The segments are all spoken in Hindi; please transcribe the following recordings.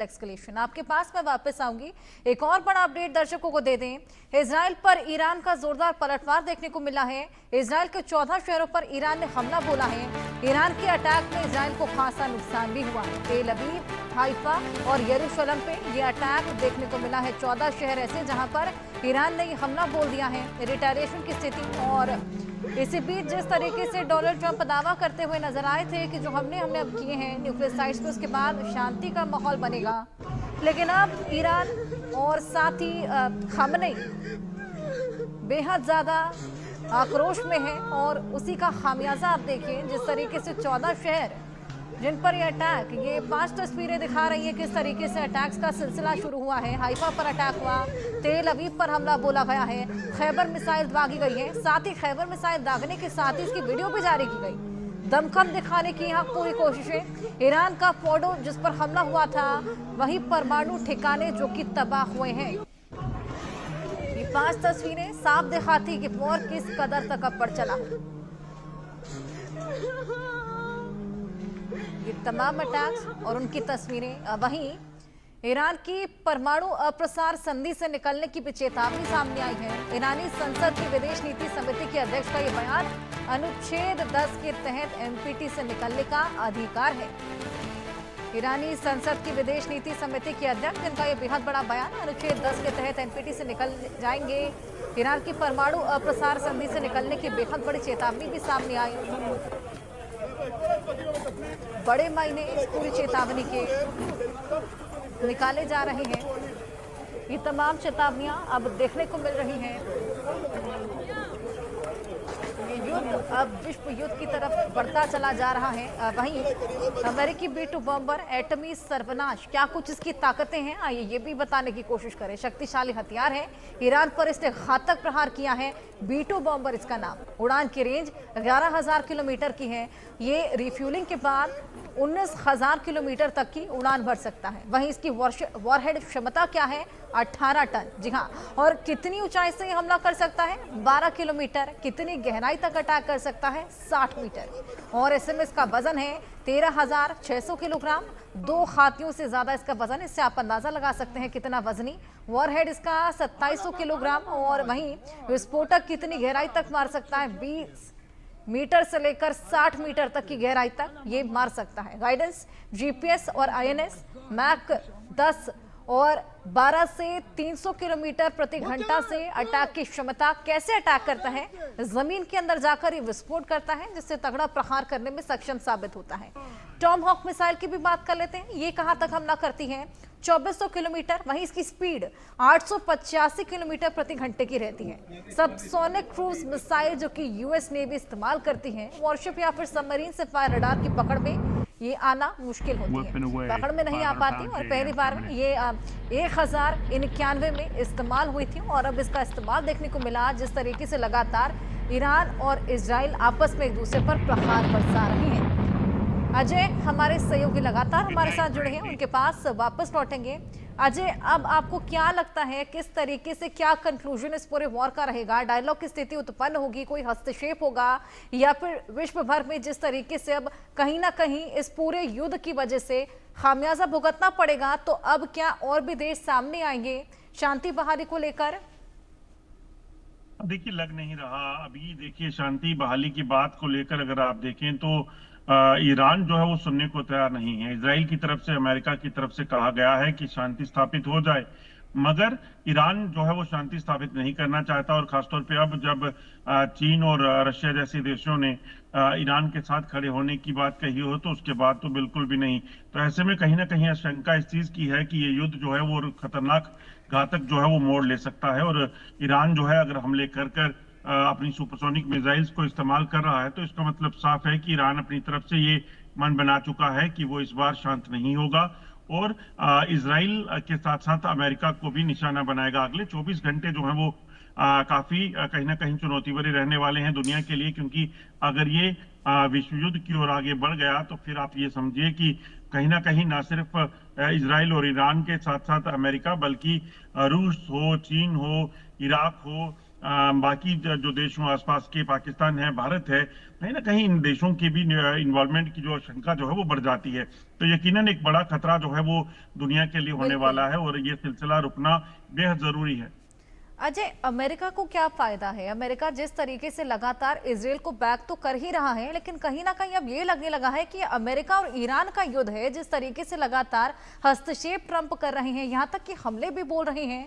एक्सकलेशन आपके पास मैं वापस आऊंगी। एक और बड़ा अपडेट दर्शकों को दे दें। इजराइल पर ईरान का जोरदार पलटवार देखने को मिला है। इजराइल के 14 शहरों पर ईरान ने हमला बोला है। ईरान के अटैक में इजराइल को खासा नुकसान भी हुआ है। तेल अवीव, हाइफा और यरूशलेम पे ये अटैक देखने को मिला है। 14 शहर ऐसे जहां पर ईरान ने हमला बोल दिया है। रिटेलिएशन की स्थिति और इसी बीच जिस तरीके से डोनाल्ड ट्रंप दावा करते हुए नजर आए थे कि जो हमने अब किए हैं न्यूक्लियर साइट्स पे, उसके बाद शांति का माहौल बनेगा, लेकिन अब ईरान और साथ ही खामनेई बेहद ज्यादा आक्रोश में है और उसी का खामियाजा आप देखिए। जिस तरीके से 14 शहर जिन पर ये अटैक, ये 5 तस्वीरें दिखा रही है किस तरीके से अटैक्स का सिलसिला शुरू हुआ है। हाइफा पर अटैक हुआ, तेल अवीव पर हमला बोला गया है, खैबर मिसाइल दागी गई है। साथ ही खैबर मिसाइल दागने के साथ ही इसकी वीडियो भी जारी की गई। दमखम दिखाने की यहाँ पूरी कोशिशें। ईरान का फोर्डो जिस पर हमला हुआ था, वही परमाणु ठिकाने जो कि तबाह हुए हैं। ये 5 तस्वीरें साफ दिखाती कि वॉर किस कदर तक अब बढ़ चला है। ये तमाम अटैक्स और उनकी तस्वीरें। वहीं ईरान की परमाणु अप्रसार संधि से निकलने की भी चेतावनी सामने आई है। ईरानी संसद की विदेश नीति समिति के अध्यक्ष का ये बयान, अनुच्छेद 10 के तहत एनपीटी से निकलने का अधिकार है। ईरानी संसद की विदेश नीति समिति के अध्यक्ष, जिनका ये बेहद बड़ा बयान, अनुच्छेद 10 के तहत एनपीटी से निकल जाएंगे। ईरान की परमाणु अप्रसार संधि से निकलने की बेहद बड़ी चेतावनी भी सामने आई। बड़े मायने इस पूरी चेतावनी के निकाले जा रहे हैं। ये तमाम चेतावनियां अब देखने को मिल रही हैं। ये युद्ध अब विश्व युद्ध की तरफ बढ़ता चला जा रहा है। वहीं अमेरिकी B-2 बॉम्बर, एटमी सर्वनाश, क्या कुछ इसकी ताकतें हैं, आइए ये भी बताने की कोशिश करें। शक्तिशाली हथियार है, ईरान पर इसने घातक प्रहार किया है। B-2 बॉम्बर इसका नाम। उड़ान की रेंज 11,000 किलोमीटर की है। ये रिफ्यूलिंग के बाद 19,000 किलोमीटर तक की उड़ान भर सकता है। वहीं इसकी वॉरहेड क्षमता क्या है? 18 टन। जी हाँ। और कितनी ऊंचाई से हमला कर सकता है? 12 किलोमीटर। कितनी गहराई तक अटैक कर सकता है? 60 मीटर। और एसएमएस का वजन है 13,600 किलोग्राम। 2 हाथियों से ज्यादा इसका वजन। इससे आप अंदाजा लगा सकते हैं कितना वजनी। वॉरहेड इसका 2700 किलोग्राम। और वहीं विस्फोटक कितनी गहराई तक मार सकता है? 20 मीटर से लेकर 60 मीटर तक की गहराई तक ये मार सकता है। गाइडेंस, जीपीएस और आईएनएस, मैक 10 और 12 से 300 किलोमीटर प्रति घंटा से अटैक की क्षमता। कैसे अटैक करता है? जमीन के अंदर जाकर ये विस्फोट करता है, जिससे तगड़ा प्रहार करने में सक्षम साबित होता है। टॉम हॉक मिसाइल की भी बात कर लेते हैं। ये कहां तक हमला करती है? 2400 किलोमीटर। वहीं इसकी स्पीड 885 किलोमीटर प्रति घंटे की रहती है। सबसोनिक क्रूज मिसाइल जो कि यूएस नेवी इस्तेमाल करती है, वॉरशिप या फिर सबमरीन से फायर रडार की पकड़ में ये आना मुश्किल होती है, पकड़ में नहीं आ पाती। और पहली बार में ये 1091 में इस्तेमाल हुई थी और अब इसका इस्तेमाल देखने को मिला। जिस तरीके से लगातार ईरान और इजराइल आपस में एक दूसरे पर प्रहार बरसा रहे हैं। अजय हमारे सहयोगी लगातार हमारे साथ जुड़े हैं, उनके पास वापस लौटेंगे। अजय, अब आपको क्या लगता है किस तरीके से क्या कंक्लूजन इस पूरे वॉर का रहेगा? डायलॉग की स्थिति उत्पन्न होगी, कोई हस्तक्षेप होगा, या फिर विश्व भर में जिस तरीके से अब कहीं ना कहीं इस पूरे युद्ध की वजह से खामियाजा भुगतना पड़ेगा, तो अब क्या और भी देश सामने आएंगे शांति बहाली को लेकर? देखिए, लग नहीं रहा अभी। देखिए, शांति बहाली की बात को लेकर अगर आप देखें तो ईरान जो है वो सुनने को तैयार नहीं है। इजराइल की तरफ से, अमेरिका की तरफ से कहा गया है कि शांति स्थापित हो जाए, मगर ईरान जो है वो शांति स्थापित नहीं करना चाहता। और खासतौर पे अब जब चीन और रशिया जैसे देशों ने ईरान के साथ खड़े होने की बात कही हो, तो उसके बाद तो बिल्कुल भी नहीं। तो ऐसे में कहीं ना कहीं आशंका इस चीज की है कि ये युद्ध जो है वो खतरनाक, घातक जो है वो मोड़ ले सकता है। और ईरान जो है अगर हमले कर अपनी सुपरसोनिक मिसाइल्स को इस्तेमाल कर रहा है, तो इसका मतलब साफ है कि ईरान अपनी तरफ से ये मन बना चुका है कि वो इस बार शांत नहीं होगा और इजराइल के साथ साथ अमेरिका को भी निशाना बनाएगा। अगले 24 घंटे जो है वो काफी कहीं ना कहीं चुनौती भरे रहने वाले हैं दुनिया के लिए, क्योंकि अगर ये विश्व युद्ध की ओर आगे बढ़ गया तो फिर आप ये समझिए कि कहीं ना कहीं ना सिर्फ इजराइल और ईरान के साथ साथ अमेरिका, बल्कि रूस हो, चीन हो, इराक हो, बाकी जो देशों आसपास के पाकिस्तान है, भारत है, कहीं ना कहीं इन देशों की भी इन्वॉल्वमेंट की जो आशंका जो है वो बढ़ जाती है। तो यकीनन एक बड़ा खतरा जो है वो दुनिया के लिए होने बिल्कुल। वाला है और ये सिलसिला रुकना बेहद जरूरी है। अजय, अमेरिका को क्या फायदा है? अमेरिका जिस तरीके से लगातार इजरायल को बैक तो कर ही रहा है, लेकिन कहीं ना कहीं अब ये लगने लगा है कि अमेरिका और ईरान का युद्ध है। जिस तरीके से लगातार हस्तक्षेप ट्रंप कर रहे हैं, यहां तक कि हमले भी बोल रहे हैं।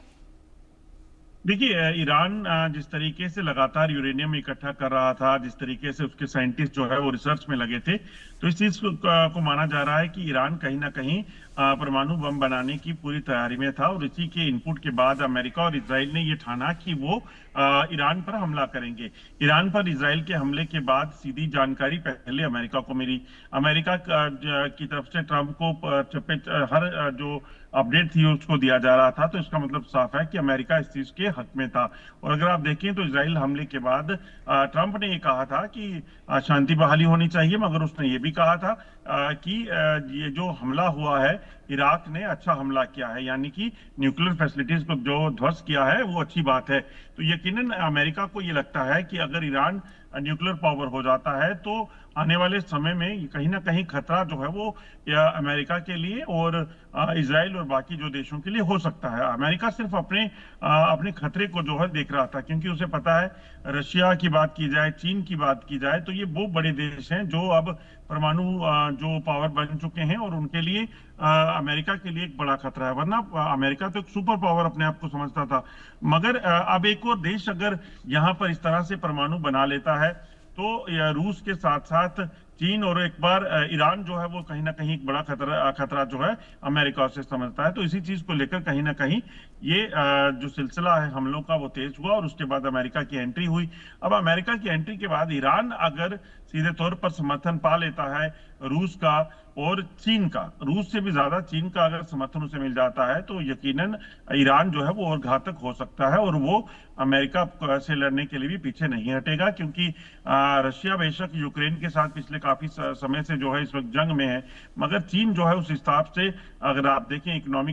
देखिए, ईरान जिस तरीके से लगातार यूरेनियम इकट्ठा कर रहा था, जिस तरीके से उसके साइंटिस्ट जो है वो रिसर्च में लगे थे, तो इस चीज को माना जा रहा है कि ईरान कहीं ना कहीं परमाणु बम बनाने की पूरी तैयारी में था। और इसी के इनपुट के बाद अमेरिका और इजराइल ने ये ठाना कि वो ईरान पर हमला करेंगे। ईरान पर इजराइल के हमले के बाद सीधी जानकारी पहले अमेरिका को मिली। अमेरिका की तरफ से ट्रंप को हर जो अपडेट थी उसको दिया जा रहा था। तो इसका मतलब साफ है कि अमेरिका इस चीज के हक में था। और अगर आप देखें तो इजराइल हमले के बाद ट्रंप ने ये कहा था कि शांति बहाली होनी चाहिए, मगर उसने ये भी कहा था कि ये जो हमला हुआ है, इराक ने अच्छा हमला किया है, यानी कि न्यूक्लियर फैसिलिटीज को जो ध्वस्त किया है वो अच्छी बात है। तो यकीनन अमेरिका को ये लगता है कि अगर ईरान न्यूक्लियर पावर हो जाता है तो आने वाले समय में कहीं ना कहीं खतरा जो है वो अमेरिका के लिए और इजराइल और बाकी जो देशों के लिए हो सकता है। अमेरिका सिर्फ अपने खतरे को जो है देख रहा था, क्योंकि उसे पता है रशिया की बात की जाए, चीन की बात की जाए, तो ये वो बड़े देश हैं जो अब परमाणु जो पावर बन चुके हैं और उनके लिए अमेरिका के लिए एक बड़ा खतरा है। वरना अमेरिका तो एक सुपर पावर अपने आप को समझता था। मगर अब एक और देश अगर यहाँ पर इस तरह से परमाणु बना लेता है तो रूस के साथ साथ चीन और एक बार ईरान जो है वो कहीं ना कहीं एक बड़ा खतरा जो है अमेरिका से समझता है। तो इसी चीज को लेकर कहीं ना कहीं ये जो सिलसिला है हमलों का वो तेज हुआ और उसके बाद अमेरिका की एंट्री हुई। अब अमेरिका की एंट्री के बाद ईरान अगर सीधे तौर पर समर्थन पा लेता है रूस का और चीन का, रूस से भी ज्यादा चीन का अगर समर्थन उसे मिल जाता है, तो यकीनन ईरान जो है वो और घातक हो सकता है और वो अमेरिका से लड़ने के लिए भी पीछे नहीं हटेगा। क्योंकि रशिया बेशक यूक्रेन के साथ पिछले काफी समय से जो है इस वक्त जंग में है, मगर चीन जो है उस हिसाब से अगर आप देखें इकोनॉमिक